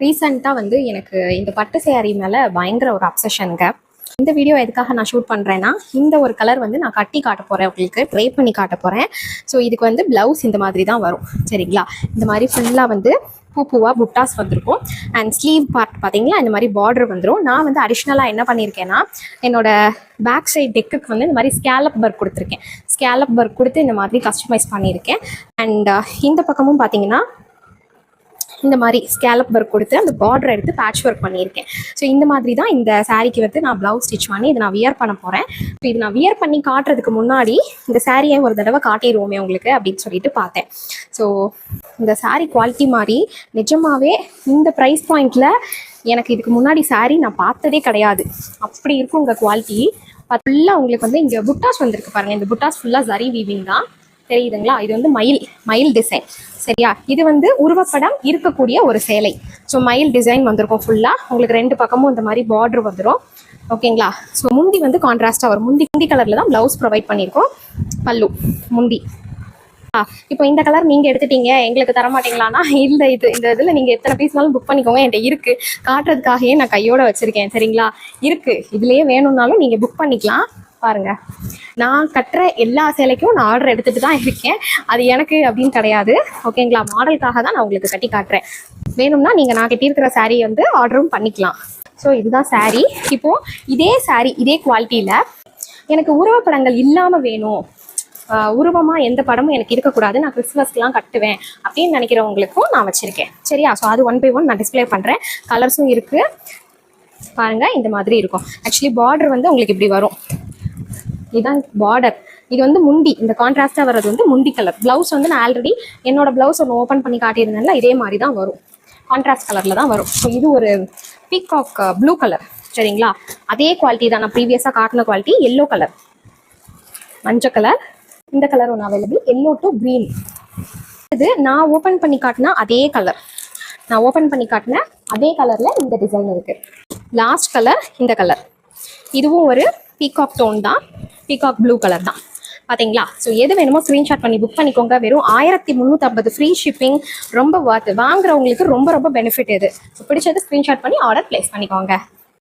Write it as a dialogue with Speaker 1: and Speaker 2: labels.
Speaker 1: ரீசெண்டாக வந்து எனக்கு இந்த பட்டு சேரீ மேலே பயங்கர ஒரு அப்சஷனுங்க. இந்த வீடியோ எதுக்காக நான் ஷூட் பண்ணுறேன்னா, இந்த ஒரு கலர் வந்து நான் கட்டி காட்ட போகிறேன், உங்களுக்கு ட்ரை பண்ணி காட்ட போகிறேன். ஸோ இதுக்கு வந்து ப்ளவுஸ் இந்த மாதிரி தான் வரும், சரிங்களா? இந்த மாதிரி ஃபுல்லாக வந்து பூவாக புட்டாஸ் வந்திருக்கும். அண்ட் ஸ்லீவ் பார்ட் பார்த்தீங்களா, இந்த மாதிரி பார்டர் வந்துடும். நான் வந்து அடிஷ்னலாக என்ன பண்ணியிருக்கேன்னா, என்னோட பேக் சைட் டெக்குக்கு வந்து இந்த மாதிரி ஸ்கேலப் ஒர்க் கொடுத்துருக்கேன். ஸ்கேலப் ஒர்க் கொடுத்து இந்த மாதிரி கஸ்டமைஸ் பண்ணியிருக்கேன். அண்ட் இந்த பக்கமும் பார்த்தீங்கன்னா இந்த மாதிரி ஸ்கேலப் ஒர்க் கொடுத்து அந்த பார்டர் எடுத்து பேட்ச் ஒர்க் பண்ணியிருக்கேன். ஸோ இந்த மாதிரி தான் இந்த சாரீக்கு வந்து நான் ப்ளவுஸ் ஸ்டிச் பண்ணி இதை நான் வியர் பண்ண போகிறேன். ஸோ இது நான் வியர் பண்ணி காட்டுறதுக்கு முன்னாடி இந்த சாரியை ஒரு தடவை காட்டிடுவோமே உங்களுக்கு அப்படின்னு சொல்லிட்டு பார்த்தேன். ஸோ இந்த சாரீ குவாலிட்டி மாதிரி நிஜமாகவே இந்த ப்ரைஸ் பாயிண்டில் எனக்கு இதுக்கு முன்னாடி சாரீ நான் பார்த்ததே கிடையாது. அப்படி இருக்கும் உங்கள் குவாலிட்டி. ஃபுல்லாக உங்களுக்கு வந்து இங்கே புட்டாஸ் வந்திருக்கு பாருங்கள். இந்த புட்டாஸ் ஃபுல்லாக ஜரி வீவிங் தான், தெரியுதுங்களா? இது வந்து மயில் டிசைன், சரியா? இது வந்து உருவப்படம் இருக்கக்கூடிய ஒரு சேலை. ஸோ மயில் டிசைன் வந்திருக்கும் ஃபுல்லாக. உங்களுக்கு ரெண்டு பக்கமும் இந்த மாதிரி பார்டர் வந்துடும், ஓகேங்களா? ஸோ முந்தி வந்து கான்ட்ராஸ்டாக வரும். முந்தி கலரில் தான் ப்ளவுஸ் ப்ரொவைட் பண்ணியிருக்கோம். பல்லு முந்தி. இப்போ இந்த கலர் நீங்கள் எடுத்துட்டீங்க, எங்களுக்கு தர மாட்டீங்களான்னா, இல்லை இந்த இதில் நீங்கள் எத்தனை பீஸ்னாலும் புக் பண்ணிக்கோங்க, என்கிட்ட இருக்குது. காட்டுறதுக்காகவே நான் கையோடு வச்சுருக்கேன், சரிங்களா? இருக்குது, இதுலேயே வேணும்னாலும் நீங்கள் புக் பண்ணிக்கலாம். பாருங்க, நான் கட்டுற எல்லா சேலைக்கும் நான் ஆர்டர் எடுத்துகிட்டு தான் இருக்கேன். அது எனக்கு அப்படின்னு கிடையாது, ஓகேங்களா? மாடலுக்காக தான் நான் உங்களுக்கு கட்டி காட்டுறேன். வேணும்னா நீங்கள் நான் கட்டியிருக்கிற சாரீ வந்து ஆர்டரும் பண்ணிக்கலாம். ஸோ இதுதான் சாரீ. இப்போது இதே சாரீ இதே குவாலிட்டியில் எனக்கு உருவப்படங்கள் இல்லாமல் வேணும், உருவமாக எந்த படமும் எனக்கு இருக்கக்கூடாது, நான் கிறிஸ்மஸ்க்கெலாம் கட்டுவேன் அப்படின்னு நினைக்கிறவங்களுக்கும் நான் வச்சுருக்கேன், சரியா? ஸோ அது 1 by 1 நான் டிஸ்பிளே பண்ணுறேன். கலர்ஸும் இருக்குது பாருங்கள். இந்த மாதிரி இருக்கும். ஆக்சுவலி பார்டர் வந்து உங்களுக்கு இப்படி வரும். இதுதான் பார்டர். இது வந்து முந்தி, இந்த கான்ட்ராஸ்டாக வர்றது வந்து முந்தி கலர். ப்ளவுஸ் வந்து நான் ஆல்ரெடி என்னோட ப்ளவுஸ் ஒன்று ஓப்பன் பண்ணி காட்டியிருந்தேன்ல, இதே மாதிரி தான் வரும், கான்ட்ராஸ்ட் கலரில் தான் வரும். ஸோ இது ஒரு பீகாக் ப்ளூ கலர், சரிங்களா? அதே குவாலிட்டி தான் நான் ப்ரீவியஸாக காட்டின குவாலிட்டி. எல்லோ கலர், மஞ்சள் கலர், இந்த கலர் ஒன்று அவைலபிள், எல்லோ டு க்ரீன். இது நான் ஓப்பன் பண்ணி காட்டினா அதே கலர், நான் ஓப்பன் பண்ணி காட்டின அதே கலரில் இந்த டிசைன் இருக்குது. லாஸ்ட் கலர் இந்த கலர், இதுவும் ஒரு பீகாக் டோன் தான், பீகாக் ப்ளூ கலர் தான், பார்த்தீங்களா? ஸோ எது வேணுமோ ஸ்க்ரீன்ஷாட் பண்ணி புக் பண்ணிக்கோங்க. வெறும் 1350 ஃப்ரீ ஷிப்பிங். ரொம்ப வாங்குறவங்களுக்கு ரொம்ப ரொம்ப பெனிஃபிட் இது. ஸோ பிடிச்சது ஸ்க்ரீன்ஷாட் பண்ணி ஆர்டர் ப்ளேஸ் பண்ணிக்கோங்க.